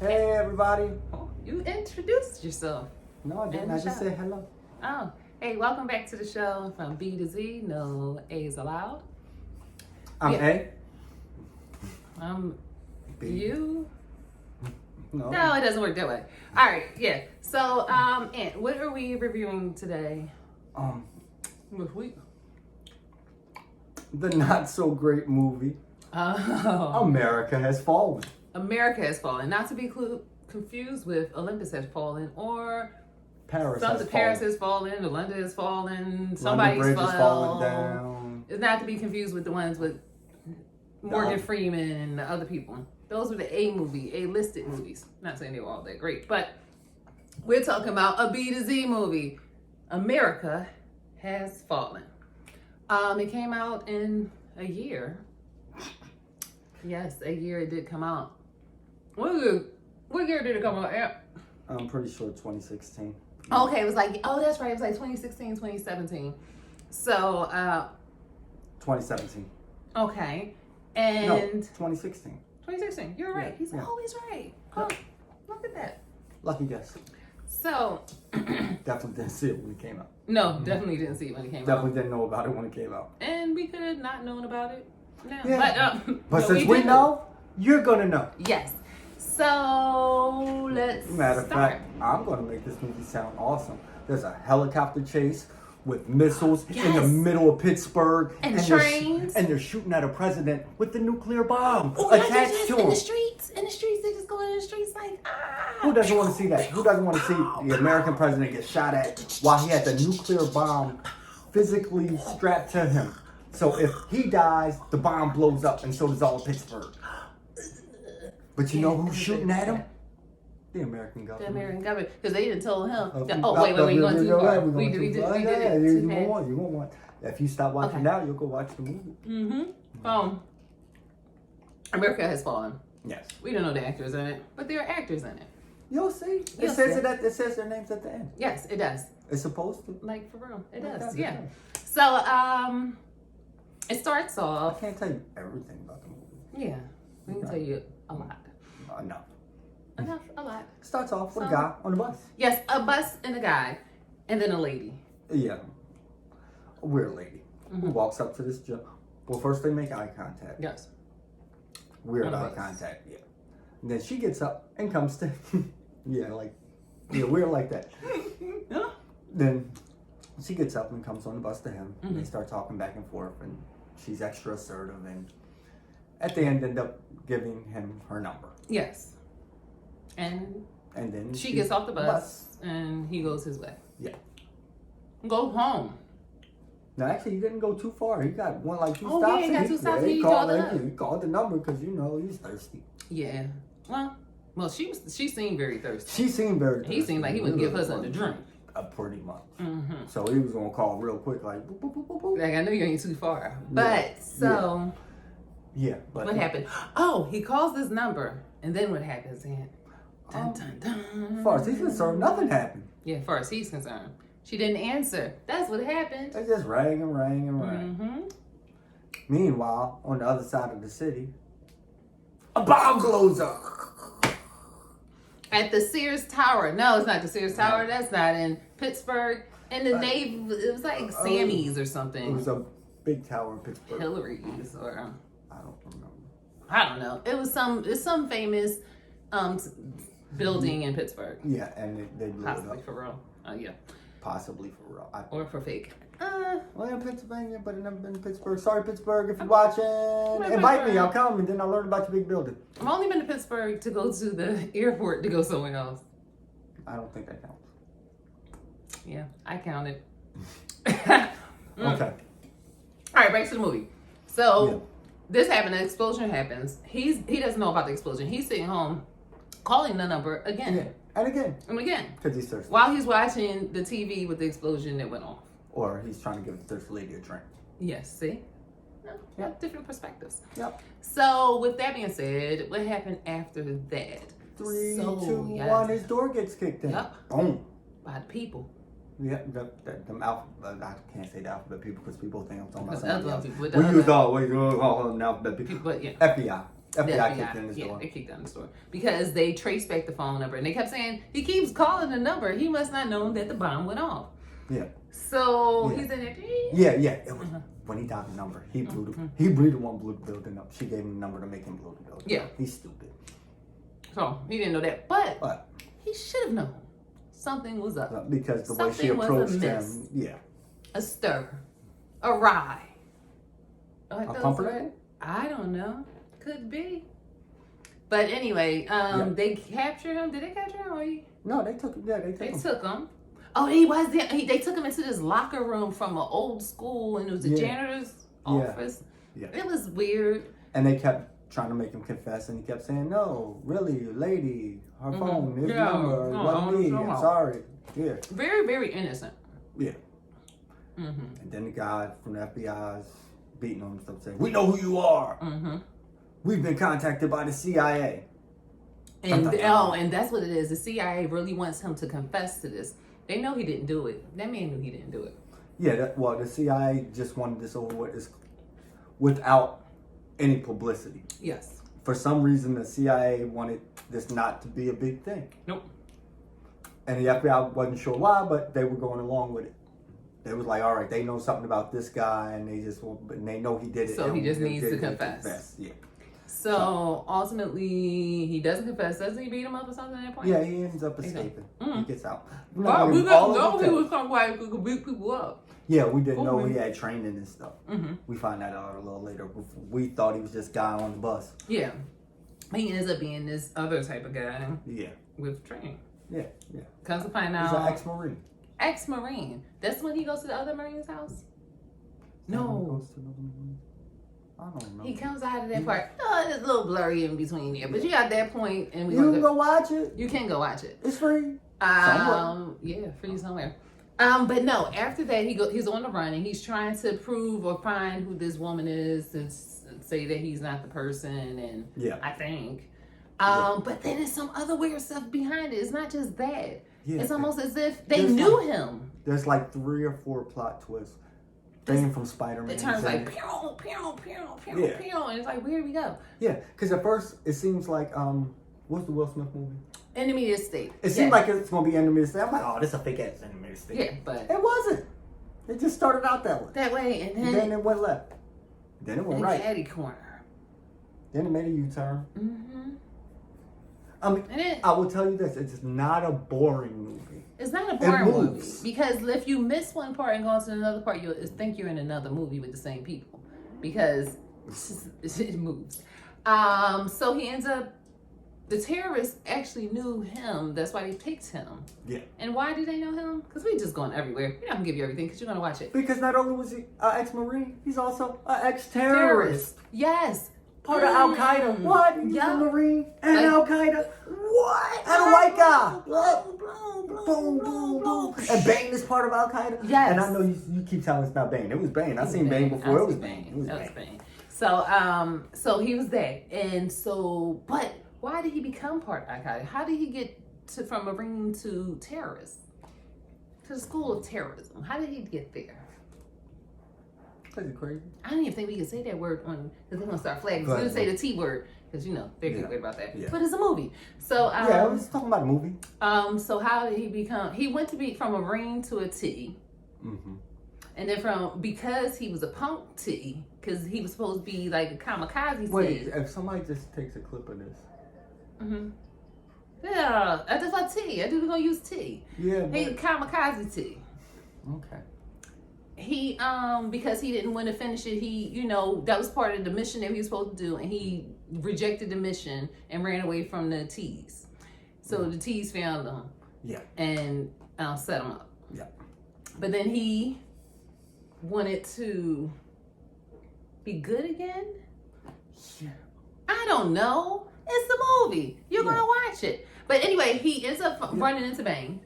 Hey everybody. Oh, you introduced yourself. No, I didn't. I just said hello. Oh, hey, welcome back to the show from B to Z. No A's allowed. I'm Yeah. A. B. You? No. No, it doesn't work that way. All right, yeah. So, Aunt, what are we reviewing today? This week? The not so great movie. Oh. America Has Fallen. America Has Fallen. Not to be confused with Olympus Has Fallen or Paris Paris has Has Fallen, or London has fallen, London somebody's Bridge fell. is falling down. It's not to be confused with the ones with Morgan Freeman and the other people. Those were the A-listed movies. Not saying they were all that great, but we're talking about a B to Z movie. America Has Fallen. It came out in a year. Yes, a year it did come out. What year did it come out? Yeah. I'm pretty sure 2016. Okay, it was like, oh, that's right. It was like 2016, 2017. So, 2017. okay. No, And 2016. 2016. You're right. Yeah, He's yeah. always right. Oh, look at that. Lucky guess. So, Definitely didn't see it when it came out. no, definitely didn't see it when it came Definitely out. didn't know about it when it came out. And we could have not known about it. No. Yeah. But no, since we didn't. know, you're gonna know. Yes. So, let's Matter of start. fact, I'm gonna make this movie sound awesome. There's a helicopter chase with missiles in the Yes. middle of Pittsburgh, And they're trains. and they're shooting at a president with the nuclear bomb Oh, yeah, attached to in him. the streets. In the streets, they just go in the streets like, ah. Who doesn't want to see that? Who doesn't want to see the American president get shot at while he has a nuclear bomb physically strapped to him? So if he dies, the bomb blows up, and so does all of Pittsburgh. But you know who's shooting at him? The American The government. American government, because they didn't tell him. That, Oh, wait, you're going too far. We did it You too won't fast. want. You won't want. If you stop watching Okay. now, you'll go watch the movie. Mm-hmm. America Has Fallen. Yes. We don't know the actors in it, but there are actors in it. You'll see. You'll It says see. it. It says their names at the end. Yes, it does. It's supposed to. Like, for real. It Yeah, does, it yeah. does. So, it starts I off. can't tell you everything about the movie. Yeah, we can tell you a lot. No. Enough, a lot. Starts off with a So- guy on the bus. Yes, a bus and a guy, and then a lady. Yeah. A weird lady who Mhm. walks up to this job. Well, first they make eye contact. Yes. Weird On the eye bus. contact. Yeah. And then she gets up and comes to. Weird like that. Huh? Then she gets up and comes on the bus to him. And they Mhm. start talking back and forth, and she's extra assertive, and at the end end up giving him her number. Yes. And And then she gets off the bus, and he goes his way. Yeah. Go home. No, actually, he didn't go too far. He got two Oh, stops. yeah, he got two stops, He he called, called it up. he called the number because he's thirsty. Yeah. Well, she seemed very thirsty. She seemed very. He seemed like he wouldn't give her something to drink. Pretty much. Mm-hmm. So he was gonna call real quick, like boop, boop, boop, boop, boop. Like, I know you ain't too far, but so Yeah, but what happened? Oh, he calls this number, and then what happens? Then, dun, dun, dun. As far as he's concerned, nothing happened. Yeah, as far as he's concerned, she didn't answer. That's what happened. They just rang and rang and rang. Mm-hmm. Meanwhile, on the other side of the city, a bomb blows up. At the Sears Tower. No, it's not the Sears Tower. That's not in Pittsburgh. In the Navy, it was like Sammy's or It something. was a big tower in Pittsburgh. Hillary's or I don't remember. I don't know. It's some famous building in Pittsburgh. Yeah, and they blew it Possibly up. for real. Yeah. Possibly for real. Or for fake. Well, in Pennsylvania, but I've never been to Pittsburgh. Sorry, Pittsburgh, if you're watching. to Invite me, Pittsburgh. I'll come, and then I'll learn about your big building. I've only been to Pittsburgh to go to the airport to go somewhere else. I don't think that counts. Yeah, I counted. Okay. All right, back to the movie. So Yeah. this happened. An explosion happens. He doesn't know about the explosion. He's sitting home, calling the number again Yeah. And again, and again because he's thirsty. while he's watching the TV with the explosion that went off. Or he's trying to give the thirsty lady a drink. Yes. See. No, Yep. different perspectives. Yep. So with that being said, what happened after that? 3, So, 2, yes. 1, his door gets kicked in. Yep. Boom. By the people. Yeah, the I can't say the alphabet people because people think I'm talking about Because somebody other else. people, We use all alphabet people. people, but yeah. FBI. FBI kicked in his Yeah, door. they kicked down the door because they traced back the phone number and they kept saying he keeps calling the number. He must not know that the bomb went off. Yeah. So Yeah. he's in there. Yeah. It was, when he dialed the number, he blew he really the one blew the building up. She gave him the number to make him blow the building. Yeah. Up. He's stupid. So he didn't know that, but But he should have known something was up. because the way she Something was approached amiss. him, yeah. A stir, a rye. A pumpernickel? I don't know. Could be. But anyway, they captured him. Did they capture him? Or No, they took him. Yeah, they took they him. took him. Oh, he was there. They took him into this locker room from an old school, and it was the janitor's office. Yeah. It was weird. And they kept trying to make him confess, and he kept saying, "No, really, lady, her phone, his number, it wasn't me. I'm sorry." Yeah. Very, very innocent. Yeah. Mm-hmm. And then the guy from the FBI's beating on him and stuff, saying, "We know who you are. Mm-hmm. We've been contacted by the CIA." And and that's what it is. The CIA really wants him to confess to this. They know he didn't do it. That man knew he didn't do it. Yeah, well, the CIA just wanted this over with without any publicity. Yes. For some reason, the CIA wanted this not to be a big thing. Nope. And the FBI wasn't sure why, but they were going along with it. They was like, all right, they know something about this guy, and they know he did it. So he just and needs they to did confess. Yeah. So ultimately, he doesn't confess. Doesn't he beat him up or something at that point? Yeah, he ends up escaping. He gets out. Well, we didn't know he was somebody who could beat people up. Yeah, we didn't know he had training and stuff. Mm-hmm. We find that out a little later. We thought he was just a guy on the bus. Yeah. He ends up being this other type of guy Yeah. with training. Yeah. Comes to find He's an out. ex-Marine. Ex-Marine. That's when he goes to the other Marine's house? No. I don't know. He comes out of that part. Oh, it's a little blurry in between there. But you got that point, and You can go watch it. You can go watch it. It's free. Yeah, free somewhere. But no, after that he's on the run and he's trying to prove or find who this woman is and say that he's not the person, and I think. But then there's some other weird stuff behind it. It's not just that. Yeah. It's almost as if they knew him. There's like 3 or 4 plot twists. Thing from Spider-Man. It turns like pew, pew, pew, pew, pew, and it's like, where do we go? Yeah, because at first it seems like what's the Will Smith movie? Enemy of the State. It seemed like it's gonna be Enemy of the State. I'm like, oh, this is a fake ass Enemy of the State. Yeah, but it wasn't. It just started out that way. That way, and then it went left. Then it went right. Caddy corner. Then it made a U-turn. Mm-hmm. I mean, I will tell you this: it's not a boring movie. It's not a boring movie because if you miss one part and go on to another part, you'll think you're in another movie with the same people because it moves. So he ends up. The terrorists actually knew him. That's why they picked him. Yeah. And why do they know him? Because we just going everywhere. We're not gonna give you everything because you're gonna watch it. Because not only was he an ex-Marine, he's also an ex-terrorist. Yes. Part of Al Qaeda. What? He's a Marine and Al Qaeda. What? And a white guy. What? Boom, boom, boom. And Bane is part of Al Qaeda. Yes. And I know you keep telling us about Bane. It was Bane. I seen Bane before. It was Bane. It was Bane. So he was there, and so but why did he become part of Al Qaeda? How did he get from Marine to terrorist to the school of terrorism? How did he get there? Crazy. I don't even think we can say that word on because they're gonna start flagging. We're gonna say the T word because they're good about that. Yeah. But it's a movie, so I was talking about a movie. So how did he become? He went to be from a Marine to a T, and then because he was a punk T, because he was supposed to be like a kamikaze T. Wait, if somebody just takes a clip of this. Yeah, that's what T. I think we're gonna use T. Yeah. He kamikaze T. Okay. He because he didn't want to finish it, he that was part of the mission that he was supposed to do, and he rejected the mission and ran away from the T's. So the T's found him. Yeah. And set him up. Yeah. But then he wanted to be good again. Yeah. I don't know. It's the movie. You're gonna watch it. But anyway, he ends up running into Bane.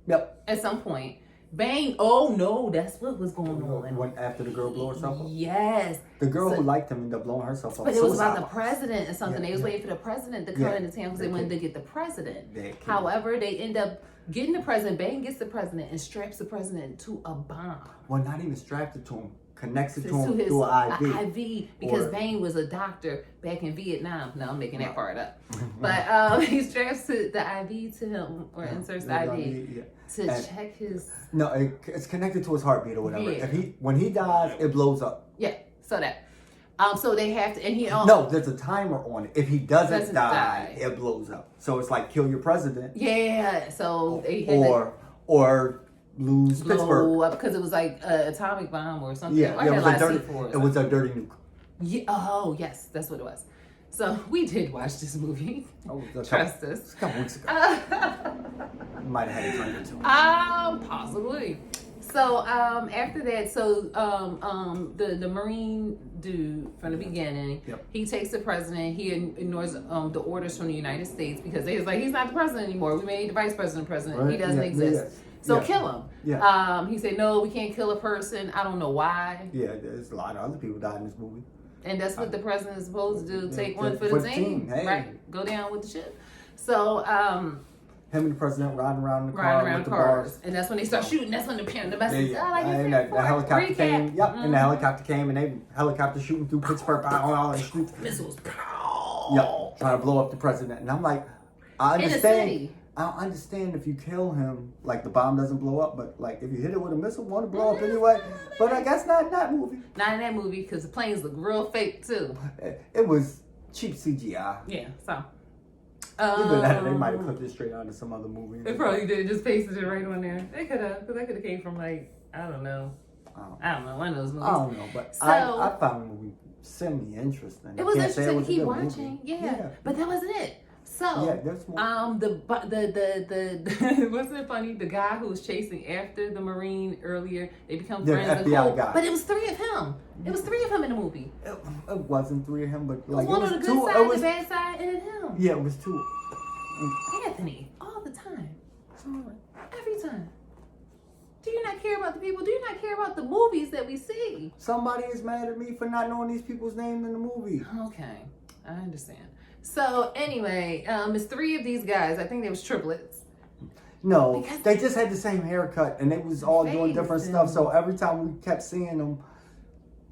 Yep. At some point. Bane, oh no, that's what was going on. When after the girl blew herself up? Yes. The girl who liked him ended up blowing herself up. But it was about the president and something. Yeah, they was waiting for the president to come into town because they wanted to get the president. However, they end up getting the president. Bane gets the president and straps the president to a bomb. Well, not even strapped it to him. connects it to to him his through an IV. IV, because Or- Bane was a doctor back in Vietnam. No, I'm making that part up. But he straps the IV to him, or inserts the IV Yeah. to And- check his. No, it's connected to his heartbeat or whatever. Yeah. When he dies, it blows up. Yeah, so that. So they have to, and he. No, there's a timer on it. If he doesn't Doesn't die, die. it blows up. So it's like kill your president, Yeah, so they had or lose to Pittsburgh. blow up because it was like an atomic bomb or something. Yeah, I it had was a lot a of dirty. C4s. It was a dirty nuke. Yeah, oh yes, that's what it was. So we did watch this movie. Oh, it was Trust us. a couple weeks ago. Might have had a drink or two. Possibly. So after that, so the Marine dude from the beginning, Yep. he takes the president. He ignores the orders from the United States because they was like, he's not the president anymore. We made the vice president president. He Right, doesn't yeah, exist. yeah. So Yeah. kill him. Yeah. He said, no, we can't kill a person. I don't know why. Yeah, there's a lot of other people died in this movie. And that's what the president is supposed to do. Take Yeah, one for the team. Hey. Right. Go down with the ship. So Him and the president riding around in the car riding around with the cars. bars. And that's when they start shooting. That's when the message. Yeah, Oh, like and the helicopter came. Yep, and the helicopter came, and they helicopter shooting through Pittsburgh all the streets. Missiles. Yep, trying to blow up the president. And I'm like, I In the understand. city. I understand if you kill him, like the bomb doesn't blow up, but like if you hit it with a missile, want to blow up anyway. But I guess not in that movie. Not in that movie because the planes look real fake too. It was cheap CGI. Yeah, so. Either that, or they might have clipped it straight out of some other movie. They probably did, just pasted it right on there. They could have, because that could have came from like, I don't know, one of those movies. I don't know, but So- I found the movie semi-interesting. It was I can't say interesting was to a keep good watching, movie. yeah. But that wasn't it. So, Yeah, there's more. the wasn't it funny? The guy who was chasing after the Marine earlier, they become The friends. and FBI cool. guy. But it was three of him. It was three of him in the movie. It wasn't three of him, but It was like one it was on the two. good It side, was the bad side, and then him. yeah, it was two. Anthony, all the time. Every time. Do you not care about the people? Do you not care about the movies that we see? Somebody is mad at me for not knowing these people's names in the movie. Okay, I understand. So anyway, it's three of these guys. I think they was triplets. No, Because- they just had the same haircut, and they was all doing different Face stuff. and- So every time we kept seeing them,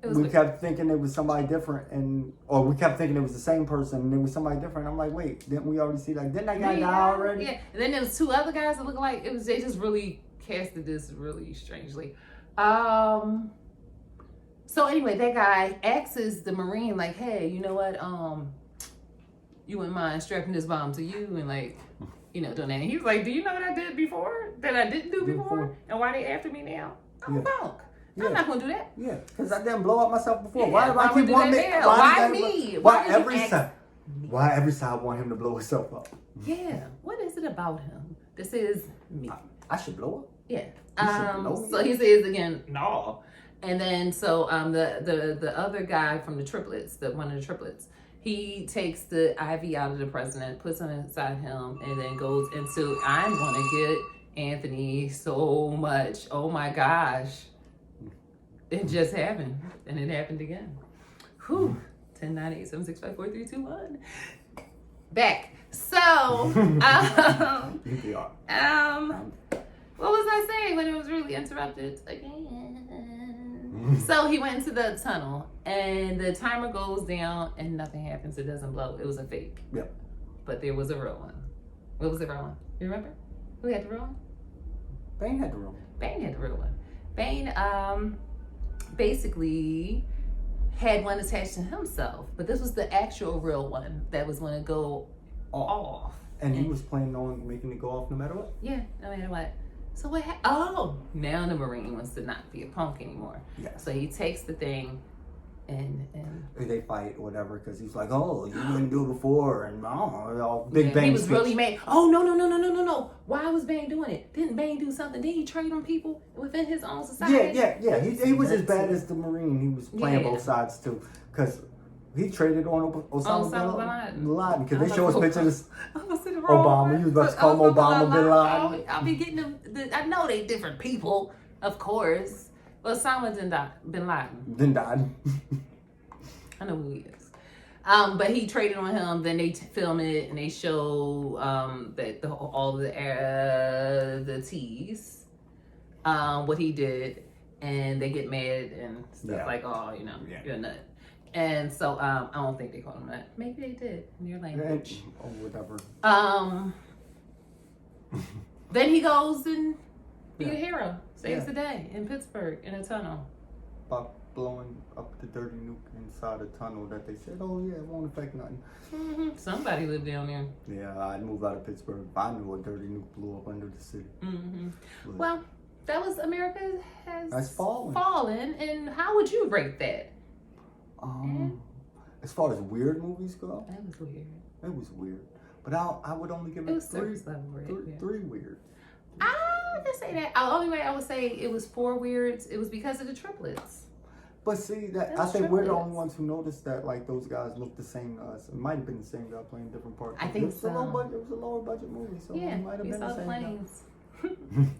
It was we weird. kept thinking it was somebody different, or we kept thinking it was the same person, and it was somebody different. I'm like, wait, didn't we already see? Like, didn't that guy die already? Yeah, and then there was two other guys that looked like they just really casted this really strangely. So anyway, that guy asks the Marine like, "Hey, you know what? You wouldn't mind strapping this bomb to you and like, doing that?" And he was like, "Do you know what I did before? That I didn't do before? And why they after me now? I'm a punk. Yeah. I'm not gonna do that." Yeah, because I didn't blow up myself before. Yeah, Why do why I would keep you wanting do me? that now? Why did I- me? Why Why would you every ask side? Why every side want him to blow himself up? Yeah. What is it about him? This is me. I should blow up. Yeah. You should know So me. he says again, no. And then so the other guy from the triplets, one of the triplets, he takes the IV out of the president, puts it inside him, and then goes into I'm gonna get Anthony so much. Oh my gosh. It just happened. And it happened again. Whew. 10, 9, 8, 7, 6, 5, 4, 3, 2, 1. Back. So You are. what was I saying when it was really interrupted again? So he went into the tunnel and the timer goes down and nothing happens. It doesn't blow. It was a fake. Yep. But there was a real one. What was the real one? You remember? Who had the real one? Bane had the room. Bane had the real one. Bane basically had one attached to himself, but this was the actual real one that was going to go off. And he was planning on making it go off no matter what. Yeah, no matter what. So what happened? Oh, now the Marine wants to not be a punk anymore. Yes. So he takes the thing and They fight or whatever because he's like, oh, you didn't do it before, and all Big yeah, Bang. he was speech. really mad. Oh no. Why was Bane doing it? Didn't Bane do something? Did he trade on people within his own society? Yeah. He was as bad as the Marine. He was playing both sides too, because he traded on Osama bin Laden because they show us pictures. Obama. You was about to call him Obama bin Laden. I'll be getting them. I know they different people, of course. But Osama bin Laden. Then died. I know who he is. But he traded on him. Then they film it and they show that all the tease, what he did, and they get mad and stuff Yeah. like, oh, you know, Yeah. you're a nut. And so I don't think they called him that. Maybe they did in your language. Or whatever. Then he goes and be Yeah. a hero, saves Yeah. the day in Pittsburgh in a tunnel. By blowing up the dirty nuke inside a tunnel that they said, oh yeah, it won't affect nothing. Somebody lived down there. Yeah, I'd move out of Pittsburgh if I knew a dirty nuke blew up under the city. But Well, that was America has fallen. And how would you rate that? As far as weird movies go, That was weird. it was weird. But I would only give It it was three. surface level weird. Yeah. Three weird. I can say that. The only way I would say it was 4 weirds, it was because of the triplets. But see, that I That's think we're the triplets. only ones who noticed that. Like those guys look the same to us. It might have been the same guy playing different parts. I think it was so. It was a lower budget movie, so Yeah, it might have we been saw the the same guy. planes.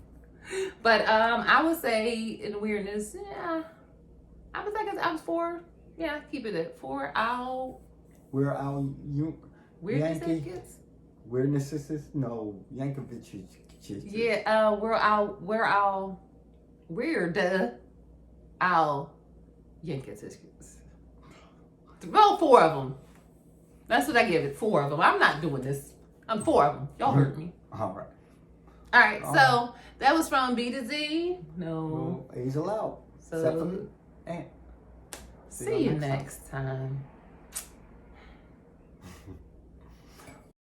But I would say in weirdness, yeah, I was 4. Yeah, keep it at 4. We're our Weirdness Yankee. tickets. Weirdness is no Yankovic. Yeah, we're our weird our Yankee tickets. Well, 4 of them. That's what I give it. 4 of them. I'm not doing this. I'm 4 of them. Y'all heard me. All right. All right. So that was from B to Z. No. Well, A's allowed. So Except for me. And see you next time.